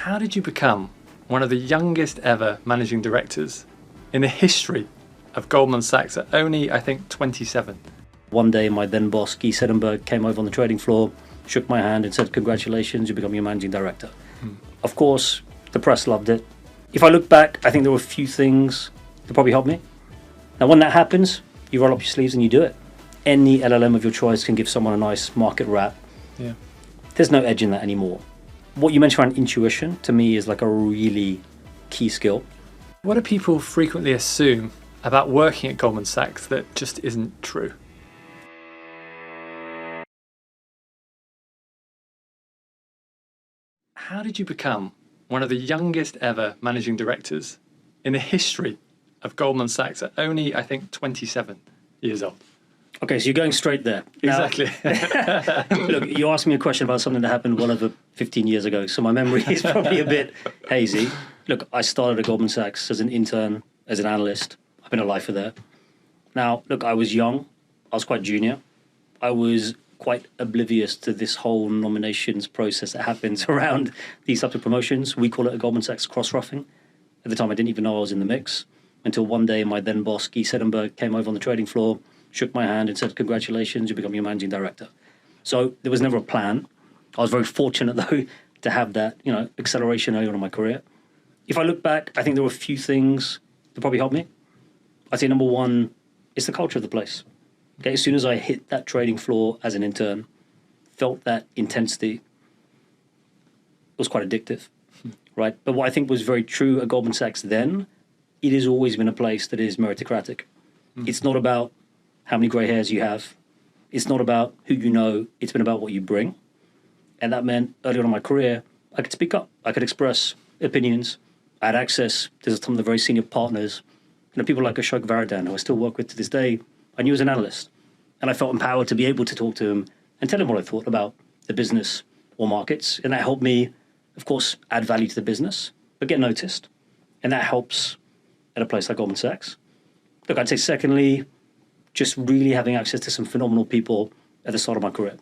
How did you become one of the youngest ever managing directors in the history of Goldman Sachs at only, I think, 27? One day, my then boss, Guy Seddenberg, came over on the trading floor, shook my hand and said, "Congratulations, you're becoming a managing director." Of course, the press loved it. If I look back, I think there were a few things that probably helped me. Now, when that happens, you roll up your sleeves and you do it. Any LLM of your choice can give someone a nice market rap. Yeah. There's no edge in that anymore. What you mentioned around intuition, to me, is like a really key skill. What do people frequently assume about working at Goldman Sachs that just isn't true? How did you become one of the youngest ever managing directors in the history of Goldman Sachs at only, I think, 27 years old? Okay, so you're going straight there. Now, Exactly. look, you asked me a question about something that happened well over 15 years ago, so my memory is probably a bit hazy. Look, I started at Goldman Sachs as an intern, as an analyst. I've been a lifer there. Now, look, I was young. I was quite junior. I was quite oblivious to this whole nominations process that happens around these types of promotions. We call it at Goldman Sachs cross-roughing. At the time, I didn't even know I was in the mix until one day my then boss, Guy Seddenberg, came over on the trading floor, shook my hand and said, "Congratulations, you're becoming a managing director." So there was never a plan. I was very fortunate, though, to have that, acceleration early on in my career. If I look back, I think there were a few things that probably helped me. I'd say number one is the culture of the place. Okay, as soon as I hit that trading floor as an intern, felt that intensity, it was quite addictive, right? But what I think was very true at Goldman Sachs then, it has always been a place that is meritocratic. It's not about how many grey hairs you have. It's not about who you know. It's been about what you bring. And that meant early on in my career, I could speak up. I could express opinions. I had access to some of the very senior partners. People like Ashok Varadan, who I still work with to this day, I knew as an analyst. And I felt empowered to be able to talk to him and tell him what I thought about the business or markets. And that helped me, of course, add value to the business, but get noticed. And that helps at a place like Goldman Sachs. Look, I'd say secondly, just really having access to some phenomenal people at the start of my career.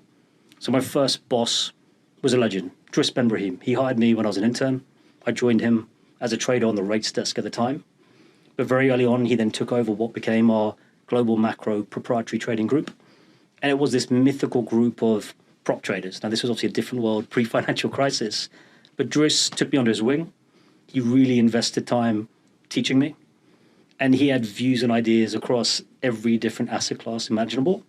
So my first boss was a legend, Driss Ben Brahim. He hired me when I was an intern. I joined him as a trader on the rates desk at the time. But very early on, he then took over what became our global macro proprietary trading group. And it was this mythical group of prop traders. Now, this was obviously a different world, pre-financial crisis. But Driss took me under his wing. He really invested time teaching me. And he had views and ideas across every different asset class imaginable.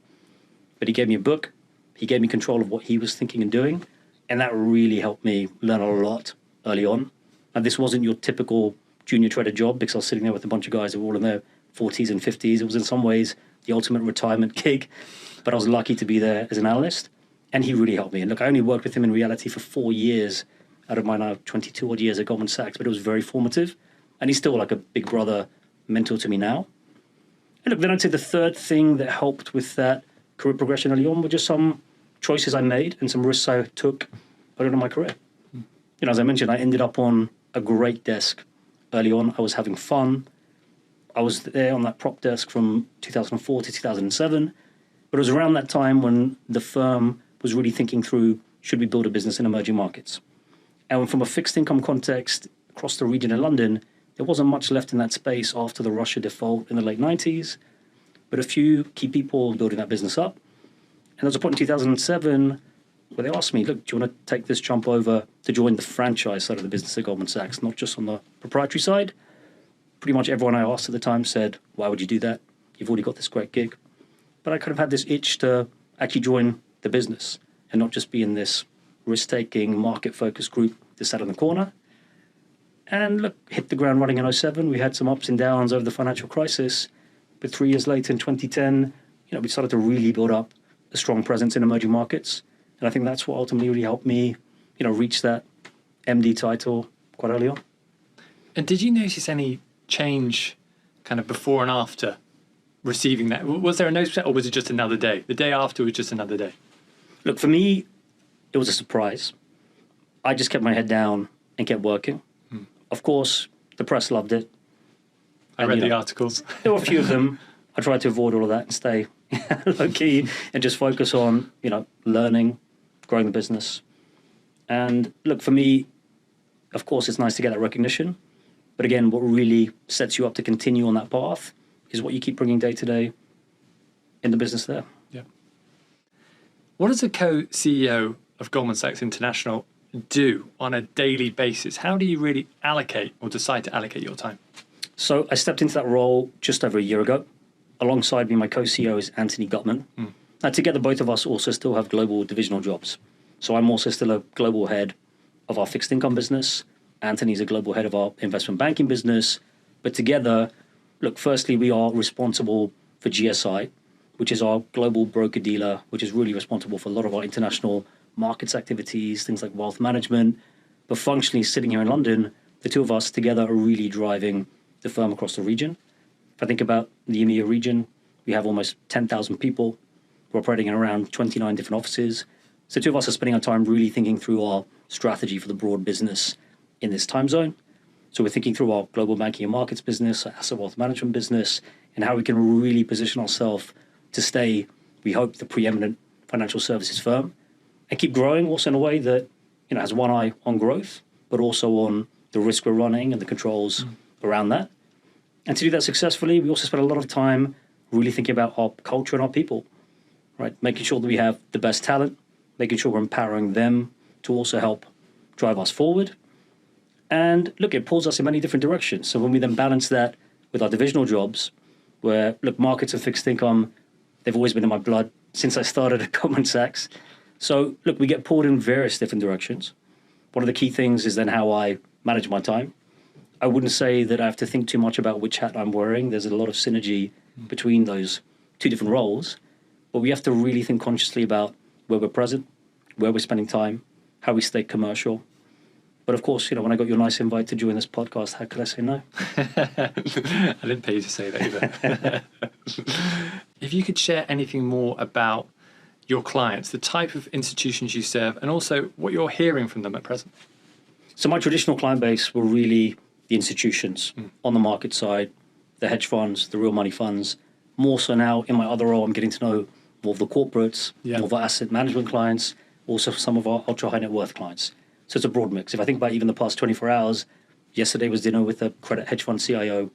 But he gave me a book. He gave me control of what he was thinking and doing. And that really helped me learn a lot early on. And this wasn't your typical junior trader job because I was sitting there with a bunch of guys who were all in their 40s and 50s. It was in some ways the ultimate retirement gig. But I was lucky to be there as an analyst. And he really helped me. And look, I only worked with him in reality for 4 years out of my now 22 odd years at Goldman Sachs. But it was very formative. And he's still like a big brother mentor to me now. And look, then I'd say the third thing that helped with that career progression early on were just some choices I made and some risks I took early on in my career. As I mentioned, I ended up on a great desk early on. I was having fun. I was there on that prop desk from 2004 to 2007. But it was around that time when the firm was really thinking through, should we build a business in emerging markets? And from a fixed income context across the region in London, there wasn't much left in that space after the Russia default in the late 90s, but a few key people building that business up. And there was a point in 2007 where they asked me, look, do you want to take this jump over to join the franchise side of the business at Goldman Sachs, not just on the proprietary side? Pretty much everyone I asked at the time said, why would you do that? You've already got this great gig. But I kind of had this itch to actually join the business and not just be in this risk-taking, market-focused group that sat in the corner. And look, hit the ground running in 2007. We had some ups and downs over the financial crisis. But 3 years later in 2010, we started to really build up a strong presence in emerging markets. And I think that's what ultimately really helped me, reach that MD title quite early on. And did you notice any change kind of before and after receiving that? Was there a notice, or was it just another day? The day after was just another day? Look, for me, it was a surprise. I just kept my head down and kept working. Of course, the press loved it. I read the articles. There were a few of them. I tried to avoid all of that and stay low-key and just focus on, learning, growing the business. And look, for me, Of course, it's nice to get that recognition. But again, what really sets you up to continue on that path is what you keep bringing day to day in the business there. Yeah. What does a co-CEO of Goldman Sachs International do on a daily basis? How do you really allocate or decide to allocate your time? So I stepped into that role just over a year ago. Alongside me, my co-CEO is Anthony Gutman. Now, together, both of us also still have global divisional jobs. So I'm also still a global head of our fixed income business. Anthony's a global head of our investment banking business. But together, look, firstly, we are responsible for GSI, which is our global broker-dealer, which is really responsible for a lot of our international markets activities, things like wealth management. But functionally, sitting here in London, the two of us together are really driving the firm across the region. If I think about the EMEA region, we have almost 10,000 people. We're operating in around 29 different offices. So the two of us are spending our time really thinking through our strategy for the broad business in this time zone. So we're thinking through our global banking and markets business, our asset wealth management business, and how we can really position ourselves to stay, we hope, the preeminent financial services firm and keep growing also in a way that, you know, has one eye on growth, but also on the risk we're running and the controls around that. And to do that successfully, we also spend a lot of time really thinking about our culture and our people, right? Making sure that we have the best talent, making sure we're empowering them to also help drive us forward. And look, it pulls us in many different directions. So when we then balance that with our divisional jobs, where, look, markets and fixed income, they've always been in my blood since I started at Goldman Sachs. So, look, we get pulled in various different directions. One of the key things is then how I manage my time. I wouldn't say that I have to think too much about which hat I'm wearing. There's a lot of synergy between those two different roles. But we have to really think consciously about where we're present, where we're spending time, how we stay commercial. But of course, you know, when I got your nice invite to join this podcast, how could I say no? I didn't pay you to say that either. If you could share anything more about your clients, the type of institutions you serve, and also what you're hearing from them at present. So my traditional client base were really the institutions on the market side, the hedge funds, the real money funds. More so now in my other role, I'm getting to know more of the corporates, more of our asset management clients, also some of our ultra high net worth clients. So it's a broad mix. If I think about even the past 24 hours, yesterday was dinner with a credit hedge fund CIO.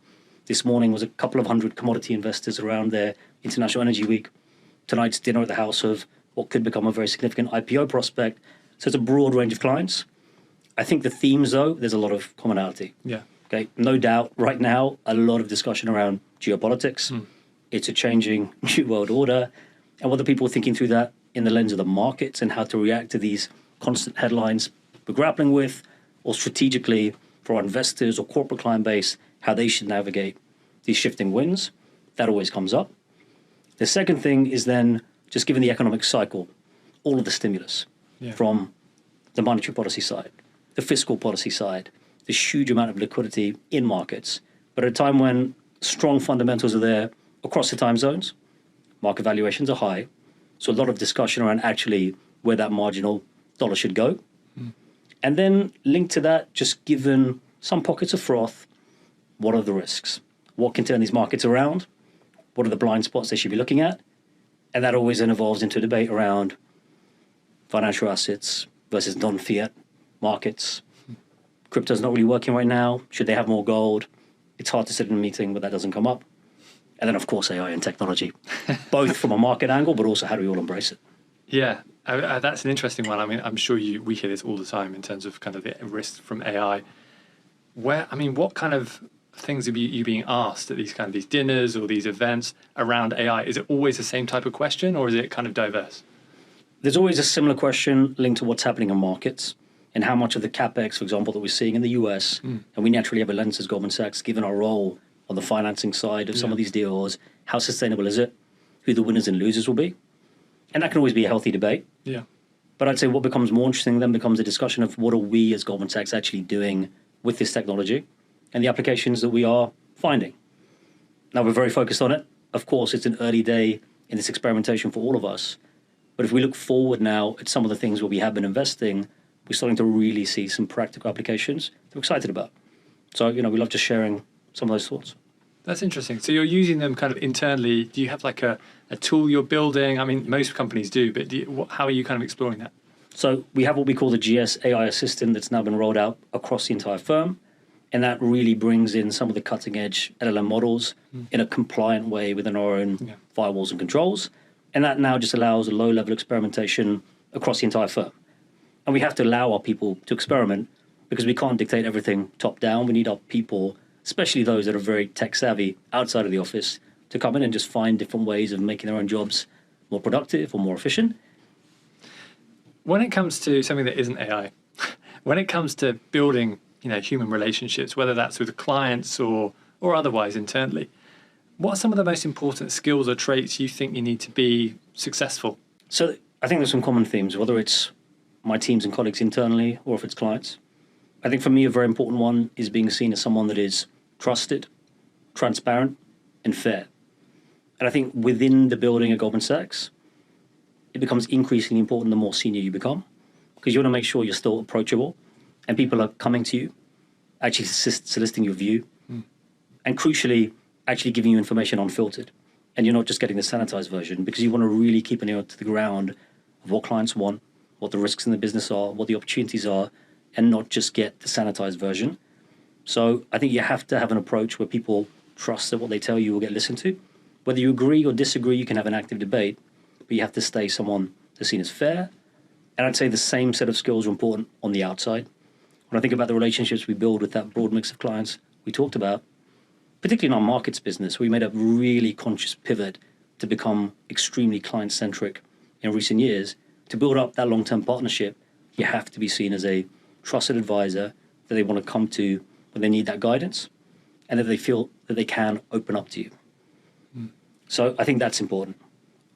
This morning was a couple of hundred commodity investors around their International Energy Week. Tonight's dinner at the house of what could become a very significant IPO prospect. So it's a broad range of clients. I think the themes, though, there's a lot of commonality. Yeah. Okay. No doubt, right now, a lot of discussion around geopolitics. It's a changing new world order. And whether people are thinking through that in the lens of the markets and how to react to these constant headlines we're grappling with, or strategically for our investors or corporate client base, how they should navigate these shifting winds, that always comes up. The second thing is then, just given the economic cycle, all of the stimulus from the monetary policy side, the fiscal policy side, this huge amount of liquidity in markets, but at a time when strong fundamentals are there across the time zones, market valuations are high, so a lot of discussion around actually where that marginal dollar should go. And then linked to that, just given some pockets of froth, what are the risks? What can turn these markets around? What are the blind spots they should be looking at? And that always then evolves into a debate around financial assets versus non-fiat markets. Crypto's not really working right now. Should they have more gold? It's hard to sit in a meeting where that doesn't come up. And then, of course, AI and technology, both from a market angle, but also how do we all embrace it? Yeah, that's an interesting one. I mean, I'm sure we hear this all the time in terms of kind of the risks from AI. What kind of things are you being asked at these dinners or these events around AI? Is it always the same type of question, or is it kind of diverse? There's always a similar question linked to what's happening in markets and how much of the capex, for example, that we're seeing in the US, and we naturally have a lens as Goldman Sachs, given our role on the financing side of some of these deals, how sustainable is it? Who the winners and losers will be? And that can always be a healthy debate. Yeah. But I'd say what becomes more interesting then becomes a discussion of what are we as Goldman Sachs actually doing with this technology and the applications that we are finding. Now, we're very focused on it. Of course, it's an early day in this experimentation for all of us. But if we look forward now at some of the things where we have been investing, we're starting to really see some practical applications that we're excited about. So, we love just sharing some of those thoughts. That's interesting. So you're using them kind of internally. Do you have like a tool you're building? I mean, most companies do, but how are you kind of exploring that? So we have what we call the GS AI assistant that's now been rolled out across the entire firm. And that really brings in some of the cutting edge LLM models in a compliant way within our own firewalls and controls. And that now just allows a low level experimentation across the entire firm. And we have to allow our people to experiment because we can't dictate everything top down. We need our people, especially those that are very tech savvy outside of the office, to come in and just find different ways of making their own jobs more productive or more efficient. When it comes to something that isn't AI, when it comes to building, human relationships, whether that's with clients or otherwise internally, what are some of the most important skills or traits you think you need to be successful? So I think there's some common themes, whether it's my teams and colleagues internally or if it's clients. I think for me, a very important one is being seen as someone that is trusted, transparent, and fair. And I think within the building at Goldman Sachs, it becomes increasingly important the more senior you become, because you want to make sure you're still approachable and people are coming to you, actually soliciting your view, and crucially, actually giving you information unfiltered. And you're not just getting the sanitized version, because you want to really keep an ear to the ground of what clients want, what the risks in the business are, what the opportunities are, and not just get the sanitized version. So I think you have to have an approach where people trust that what they tell you will get listened to. Whether you agree or disagree, you can have an active debate, but you have to stay someone that's seen as fair. And I'd say the same set of skills are important on the outside. When I think about the relationships we build with that broad mix of clients we talked about, particularly in our markets business, we made a really conscious pivot to become extremely client-centric in recent years. To build up that long-term partnership, you have to be seen as a trusted advisor that they want to come to when they need that guidance and that they feel that they can open up to you. So I think that's important.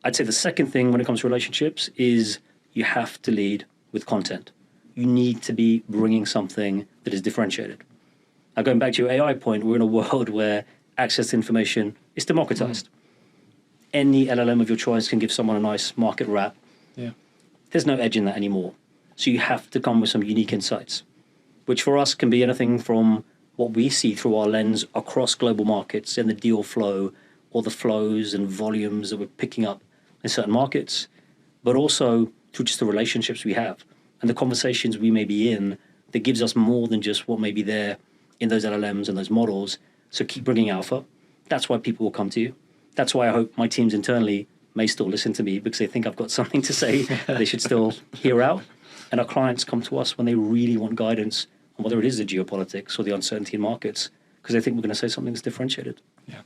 I'd say the second thing when it comes to relationships is you have to lead with content. You need to be bringing something that is differentiated. Now, going back to your AI point, we're in a world where access to information is democratized. Any LLM of your choice can give someone a nice market wrap. There's no edge in that anymore. So you have to come with some unique insights, which for us can be anything from what we see through our lens across global markets and the deal flow or the flows and volumes that we're picking up in certain markets, but also through just the relationships we have and the conversations we may be in that gives us more than just what may be there in those LLMs and those models. So keep bringing alpha. That's why people will come to you. That's why I hope my teams internally may still listen to me, because they think I've got something to say they should still hear out. And our clients come to us when they really want guidance on whether it is the geopolitics or the uncertainty in markets, because they think we're going to say something that's differentiated. Yeah.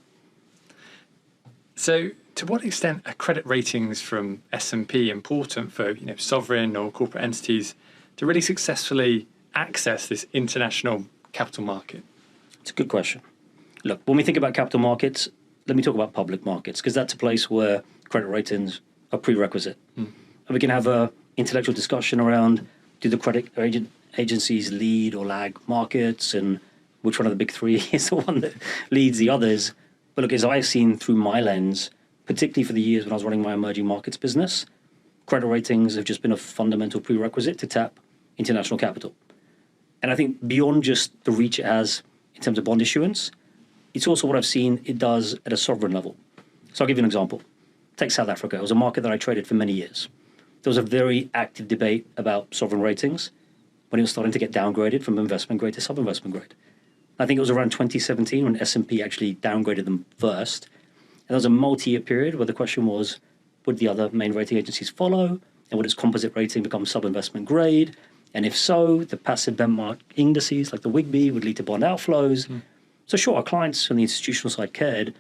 So to what extent are credit ratings from S&P important for sovereign or corporate entities to really successfully access this international capital market? It's a good question. Look, when we think about capital markets, let me talk about public markets, because that's a place where credit ratings are prerequisite. And we can have a intellectual discussion around, do the credit agencies lead or lag markets, and which one of the big three is the one that leads the others. But look, as I've seen through my lens, particularly for the years when I was running my emerging markets business, credit ratings have just been a fundamental prerequisite to tap international capital. And I think beyond just the reach it has in terms of bond issuance, it's also what I've seen it does at a sovereign level. So I'll give you an example. Take South Africa. It was a market that I traded for many years. There was a very active debate about sovereign ratings when it was starting to get downgraded from investment grade to sub-investment grade. I think it was around 2017 when S&P actually downgraded them first. And there was a multi-year period where the question was, would the other main rating agencies follow? And would its composite rating become sub-investment grade? And if so, the passive benchmark indices like the WIGB would lead to bond outflows. So sure, our clients on the institutional side cared.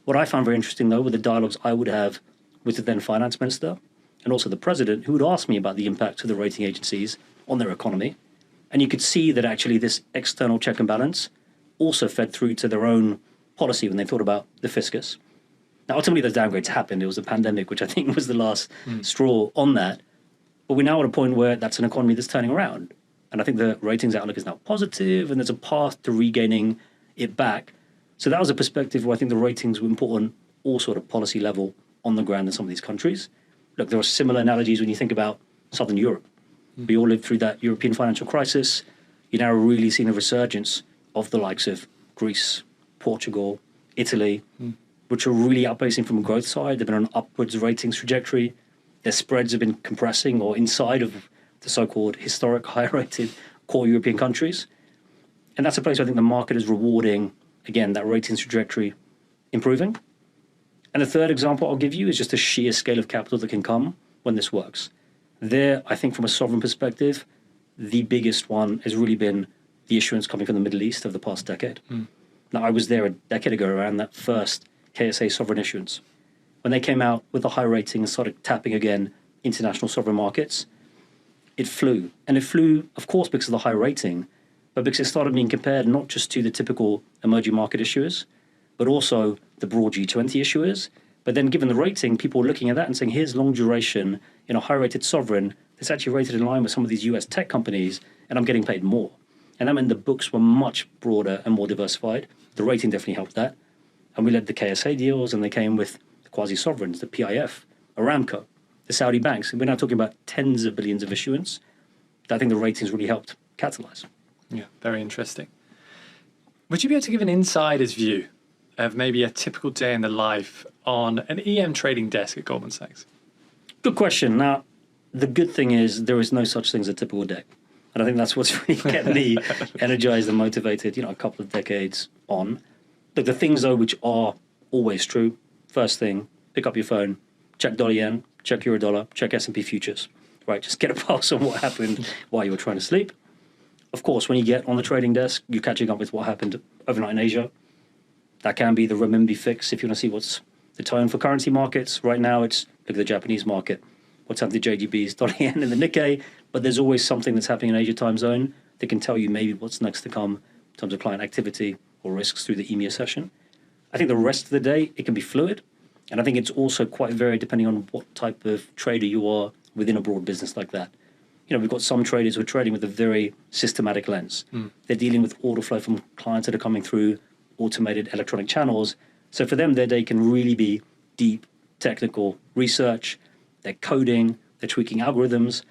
What I found very interesting, though, were the dialogues I would have with the then finance minister and also the president, who would ask me about the impact of the rating agencies on their economy. And you could see that actually this external check and balance also fed through to their own policy when they thought about the fiscus. Now, ultimately, those downgrades happened. It was the pandemic, which I think was the last straw on that. But we're now at a point where that's an economy that's turning around. And I think the ratings outlook is now positive, and there's a path to regaining it back. So that was a perspective where I think the ratings were important, all sort of policy level on the ground in some of these countries. Look, there are similar analogies when you think about Southern Europe. We all lived through that European financial crisis. You're now really seeing a resurgence of the likes of Greece, Portugal, Italy, which are really outpacing from a growth side. They've been on an upwards ratings trajectory. Their spreads have been compressing or inside of the so-called historic high-rated core European countries. And that's a place where I think the market is rewarding, again, that ratings trajectory improving. And the third example I'll give you is just the sheer scale of capital that can come when this works. There, I think from a sovereign perspective, the biggest one has really been the issuance coming from the Middle East over the past decade. Now, I was there a decade ago around that first KSA sovereign issuance. When they came out with a high rating and started tapping again international sovereign markets, it flew. And it flew, of course, because of the high rating, but because it started being compared not just to the typical emerging market issuers, but also the broad G20 issuers. But then given the rating, people were looking at that and saying, here's long duration in a high-rated sovereign that's actually rated in line with some of these US tech companies, and I'm getting paid more. And that meant the books were much broader and more diversified. The rating definitely helped that. And we led the KSA deals, and they came with the quasi-sovereigns, the PIF, Aramco, the Saudi banks. And we're now talking about tens of billions of issuance. I think the ratings really helped catalyze. Yeah, very interesting. Would you be able to give an insider's view of maybe a typical day in the life on an EM trading desk at Goldman Sachs? Good question. Now, the good thing is there is no such thing as a typical day. And I think that's what's really kept me energized and motivated, a couple of decades on. Look, the things, though, which are always true, first thing, pick up your phone, check dollar yen, check euro dollar, check S&P futures, right? Just get a pulse on what happened while you were trying to sleep. Of course, when you get on the trading desk, you're catching up with what happened overnight in Asia. That can be the renminbi fix if you want to see what's the tone for currency markets. Right now, it's look at the Japanese market. What's happening to JGBs, dollar yen, and the Nikkei. But there's always something that's happening in Asia time zone that can tell you maybe what's next to come in terms of client activity or risks through the EMEA session. I think the rest of the day, it can be fluid. And I think it's also quite varied depending on what type of trader you are within a broad business like that. We've got some traders who are trading with a very systematic lens. They're dealing with order flow from clients that are coming through automated electronic channels. So for them, their day can really be deep technical research. They're coding, they're tweaking algorithms.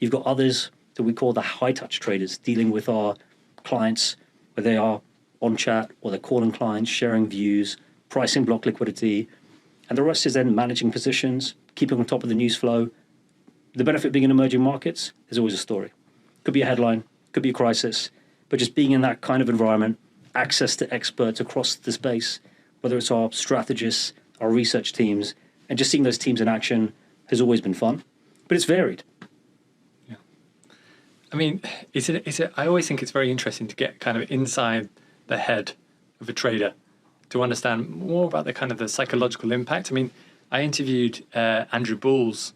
You've got others that we call the high-touch traders dealing with our clients, where they are on chat or they're calling clients, sharing views, pricing block liquidity. And the rest is then managing positions, keeping on top of the news flow. The benefit being in emerging markets, there's always a story. Could be a headline, could be a crisis, but just being in that kind of environment, access to experts across the space, whether it's our strategists, our research teams, and just seeing those teams in action has always been fun, but it's varied. Yeah. I mean, I always think it's very interesting to get kind of inside the head of a trader to understand more about the kind of the psychological impact. I mean, I interviewed Andrew Bulls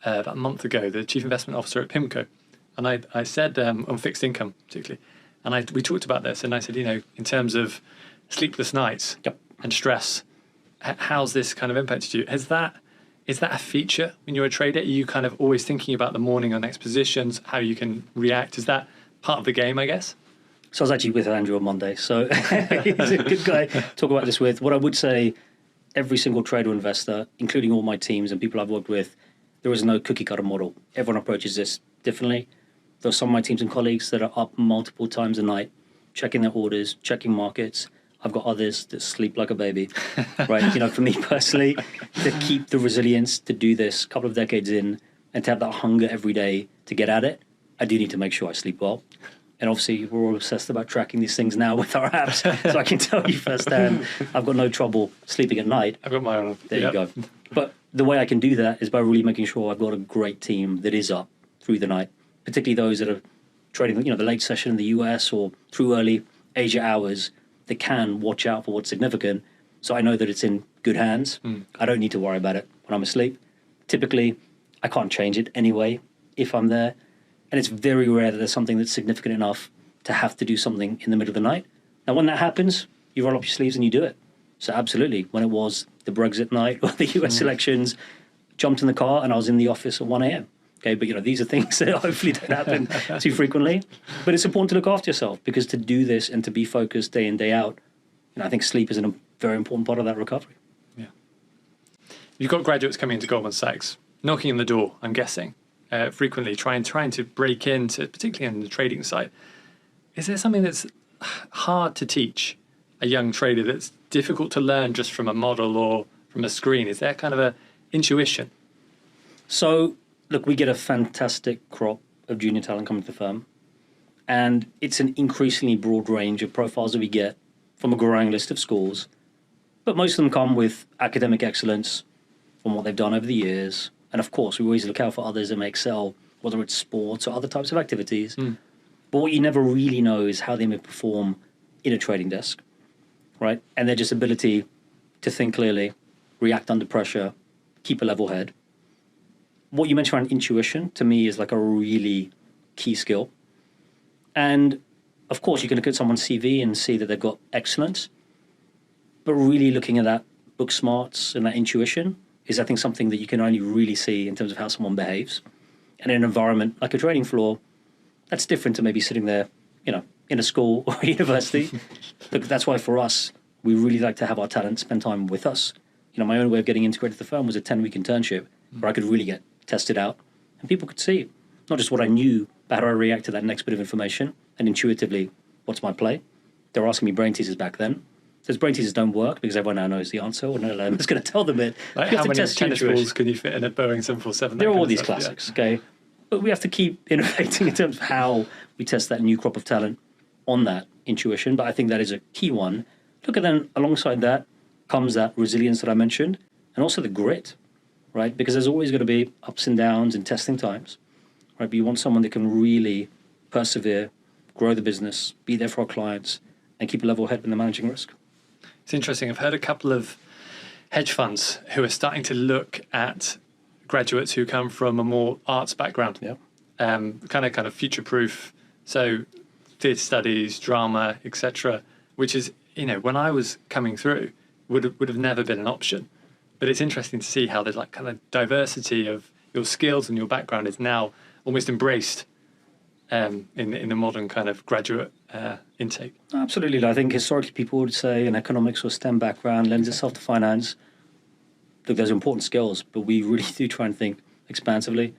about a month ago, the chief investment officer at PIMCO, and I said on fixed income particularly, and we talked about this, and I said, in terms of sleepless nights and stress, how's this kind of impacted you? Is that a feature when you're a trader? Are you kind of always thinking about the morning or next positions, how you can react? Is that part of the game, I guess? So I was actually with Andrew on Monday, so he's a good guy to talk about this with. What I would say, every single trader or investor, including all my teams and people I've worked with, there is no cookie cutter model. Everyone approaches this differently. There are some of my teams and colleagues that are up multiple times a night, checking their orders, checking markets. I've got others that sleep like a baby, right? For me personally, to keep the resilience to do this a couple of decades in and to have that hunger every day to get at it, I do need to make sure I sleep well. And obviously, we're all obsessed about tracking these things now with our apps. So I can tell you firsthand, I've got no trouble sleeping at night. I've got my own. There you go. But the way I can do that is by really making sure I've got a great team that is up through the night, particularly those that are trading, the late session in the US or through early Asia hours that can watch out for what's significant. So I know that it's in good hands. I don't need to worry about it when I'm asleep. Typically, I can't change it anyway if I'm there. And it's very rare that there's something that's significant enough to have to do something in the middle of the night. Now, when that happens, you roll up your sleeves and you do it. So absolutely, when it was the Brexit night or the US elections, jumped in the car and I was in the office at 1 a.m. Okay, but these are things that hopefully don't happen too frequently. But it's important to look after yourself, because to do this and to be focused day in, day out, I think sleep is a very important part of that recovery. Yeah. You've got graduates coming into Goldman Sachs, knocking on the door, I'm guessing, frequently, trying to break into, particularly on the trading side. Is there something that's hard to teach a young trader that's difficult to learn just from a model or from a screen? Is there kind of a intuition? So, look, we get a fantastic crop of junior talent coming to the firm. And it's an increasingly broad range of profiles that we get from a growing list of schools. But most of them come with academic excellence from what they've done over the years. And of course, we always look out for others that may excel, whether it's sports or other types of activities. But what you never really know is how they may perform in a trading desk, right? And their just ability to think clearly, react under pressure, keep a level head. What you mentioned around intuition, to me, is like a really key skill. And of course, you can look at someone's CV and see that they've got excellence. But really looking at that book smarts and that intuition is, I think, something that you can only really see in terms of how someone behaves. And in an environment like a trading floor, that's different to maybe sitting there, in a school or a university. Look, that's why for us, we really like to have our talent spend time with us. My own way of getting integrated to the firm was a 10-week internship where I could really get tested out. And people could see not just what I knew, but how I react to that next bit of information and intuitively, what's my play? They were asking me brain teasers back then. Those brain teasers don't work because everyone now knows the answer, or no LM is going to tell them it. Like how many tennis balls can you fit in a Boeing 747? There are all these classics, okay? But we have to keep innovating in terms of how we test that new crop of talent on that intuition. But I think that is a key one. Look, and then alongside that comes that resilience that I mentioned, and also the grit, right? Because there's always going to be ups and downs and testing times, right? But you want someone that can really persevere, grow the business, be there for our clients, and keep a level head when they're managing risk. It's interesting. I've heard a couple of hedge funds who are starting to look at graduates who come from a more arts background, kind of future-proof. So theatre studies, drama, etc., which is, when I was coming through, would have never been an option. But it's interesting to see how there's like kind of diversity of your skills and your background is now almost embraced in the modern kind of graduate intake. Absolutely. I think historically people would say an economics or STEM background lends itself to finance. Look, those are important skills, but we really do try and think expansively.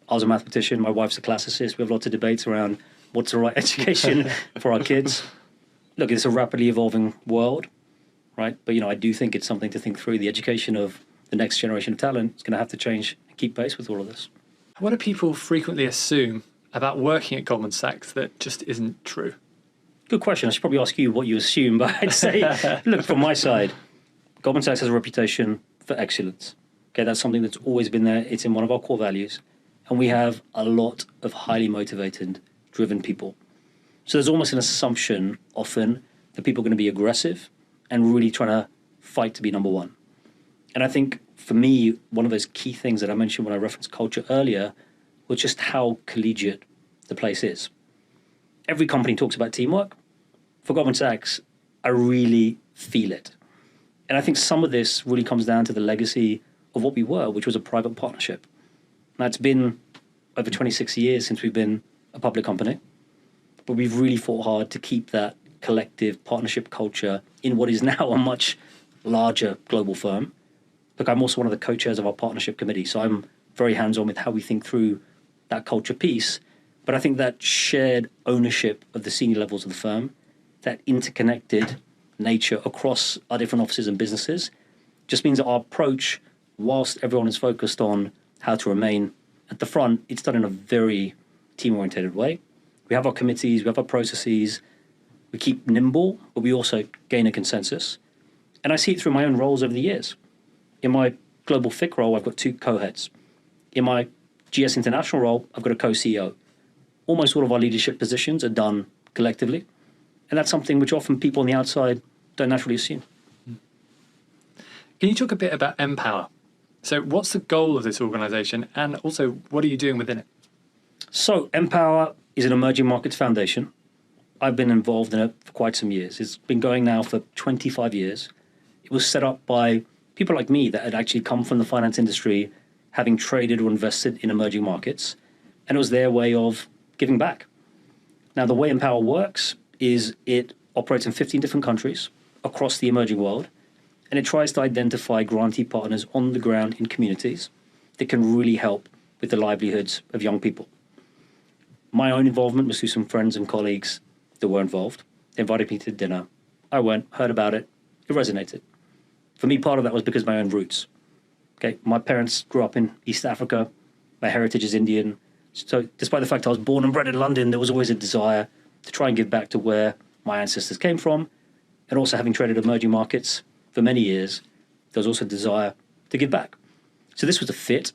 I was a mathematician, my wife's a classicist. We have lots of debates around what's the right education for our kids. Look, it's a rapidly evolving world, right? But, I do think it's something to think through. The education of the next generation of talent is going to have to change and keep pace with all of this. What do people frequently assume about working at Goldman Sachs that just isn't true? Good question. I should probably ask you what you assume, but I'd say, look, from my side, Goldman Sachs has a reputation for excellence. Okay, that's something that's always been there. It's in one of our core values. And we have a lot of highly motivated, driven people. So there's almost an assumption often that people are going to be aggressive and really trying to fight to be number one. And I think for me, one of those key things that I mentioned when I referenced culture earlier was just how collegiate the place is. Every company talks about teamwork. For Goldman Sachs, I really feel it. And I think some of this really comes down to the legacy of what we were, which was a private partnership. Now, it's been over 26 years since we've been a public company, but we've really fought hard to keep that collective partnership culture in what is now a much larger global firm. Look, I'm also one of the co-chairs of our partnership committee, so I'm very hands-on with how we think through that culture piece. But I think that shared ownership of the senior levels of the firm, that interconnected nature across our different offices and businesses, just means that our approach, whilst everyone is focused on how to remain at the front, it's done in a very team-oriented way. We have our committees, we have our processes, we keep nimble, but we also gain a consensus. And I see it through my own roles over the years. In my global FIC role, I've got 2 co-heads. In my GS International role, I've got a co-CEO. Almost all of our leadership positions are done collectively. And that's something which often people on the outside don't naturally assume. Can you talk a bit about Empower? So what's the goal of this organisation, and also what are you doing within it? So Empower is an emerging markets foundation. I've been involved in it for quite some years. It's been going now for 25 years. It was set up by people like me that had actually come from the finance industry, having traded or invested in emerging markets. And it was their way of giving back. Now, the way Empower works is it operates in 15 different countries across the emerging world, and it tries to identify grantee partners on the ground in communities that can really help with the livelihoods of young people. My own involvement was through some friends and colleagues that were involved. They invited me to dinner. I went, heard about it. It resonated. For me, part of that was because of my own roots. Okay, my parents grew up in East Africa. My heritage is Indian. So despite the fact I was born and bred in London, there was always a desire to try and give back to where my ancestors came from. And also having traded emerging markets for many years, there was also a desire to give back. So this was a fit.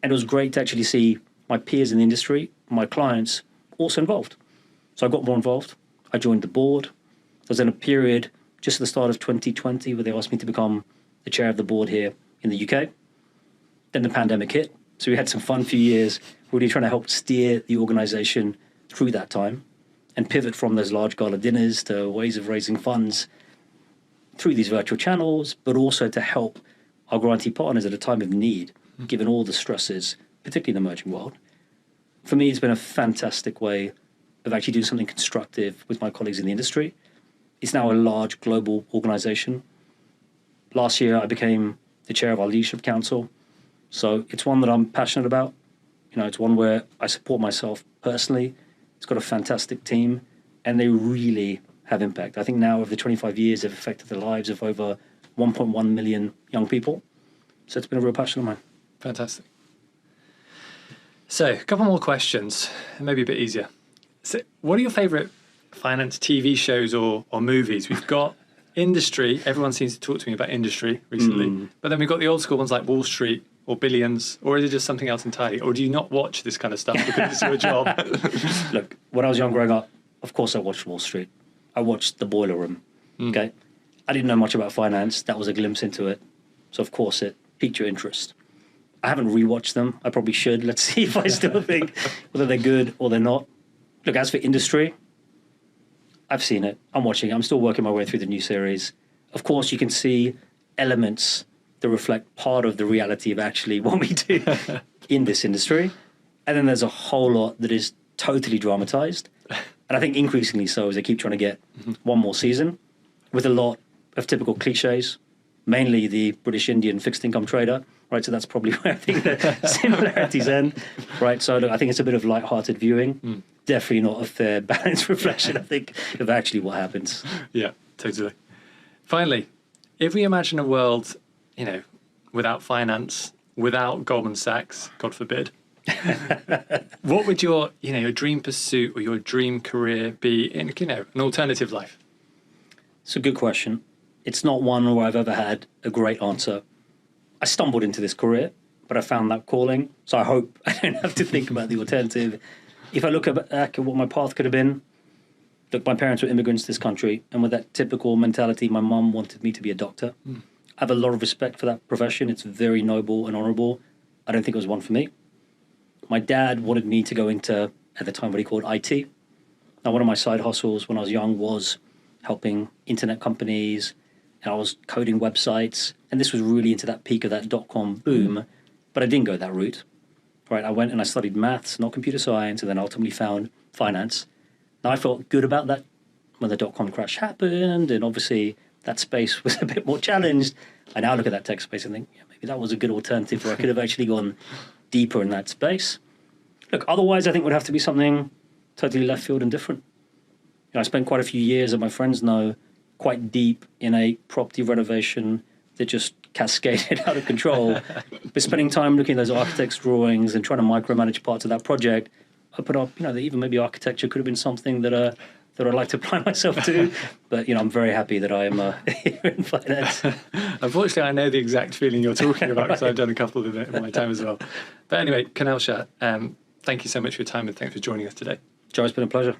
And it was great to actually see my peers in the industry, my clients, also involved. So I got more involved. I joined the board. There was in a period just at the start of 2020 where they asked me to become the chair of the board here in the UK. Then the pandemic hit. So we had some fun few years really trying to help steer the organization through that time and pivot from those large gala dinners to ways of raising funds through these virtual channels, but also to help our grantee partners at a time of need, given all the stresses, particularly in the emerging world. For me, it's been a fantastic way of actually doing something constructive with my colleagues in the industry. It's now a large global organization. Last year, I became the chair of our leadership council. So it's one that I'm passionate about. It's one where I support myself personally. It's got a fantastic team, and they really have impact. I think now over the 25 years, they've affected the lives of over 1.1 million young people. So it's been a real passion of mine. Fantastic. So a couple more questions, maybe a bit easier. So what are your favourite finance TV shows or movies? We've got industry. Everyone seems to talk to me about industry recently. But then we've got the old school ones like Wall Street or Billions, or is it just something else entirely? Or do you not watch this kind of stuff because it's your job? Look, when I was young growing up, of course I watched Wall Street. I watched The Boiler Room, okay? I didn't know much about finance. That was a glimpse into it. So, of course, it piqued your interest. I haven't rewatched them. I probably should. Let's see if I still think whether they're good or they're not. Look, as for industry, I've seen it. I'm watching it. I'm still working my way through the new series. Of course, you can see elements that reflect part of the reality of actually what we do in this industry. And then there's a whole lot that is totally dramatized. And I think increasingly so as they keep trying to get one more season with a lot of typical cliches, mainly the British Indian fixed income trader, right? So that's probably where I think the similarities end, right? So look, I think it's a bit of light-hearted viewing. Definitely not a fair, balanced reflection, I think, of actually what happens. Yeah, totally. Finally, if we imagine a world, without finance, without Goldman Sachs, God forbid, what would your dream pursuit or your dream career be in, an alternative life? It's a good question. It's not one where I've ever had a great answer. I stumbled into this career, but I found that calling. So I hope I don't have to think about the alternative. If I look back at what my path could have been, look, my parents were immigrants to this country, and with that typical mentality, my mum wanted me to be a doctor. I have a lot of respect for that profession. It's very noble and honourable. I don't think it was one for me. My dad wanted me to go into, at the time, what he called IT. Now, one of my side hustles when I was young was helping internet companies, and I was coding websites, and this was really into that peak of that dot-com boom, but I didn't go that route. Right, I went and I studied maths, not computer science, and then ultimately found finance. Now, I felt good about that when the dot-com crash happened, and obviously that space was a bit more challenged. I now look at that tech space and think, yeah, maybe that was a good alternative where I could have actually gone deeper in that space. Look, otherwise I think it would have to be something totally left field and different. I spent quite a few years, as my friends know, quite deep in a property renovation that just cascaded out of control. But spending time looking at those architects' drawings and trying to micromanage parts of that project, open up, that even maybe architecture could have been something that I'd like to apply myself to. But, I'm very happy that I am here in finance. Unfortunately, I know the exact feeling you're talking about because I've done a couple of it in my time as well. But anyway, Kunal Shah, thank you so much for your time and thanks for joining us today. Joe, it's been a pleasure.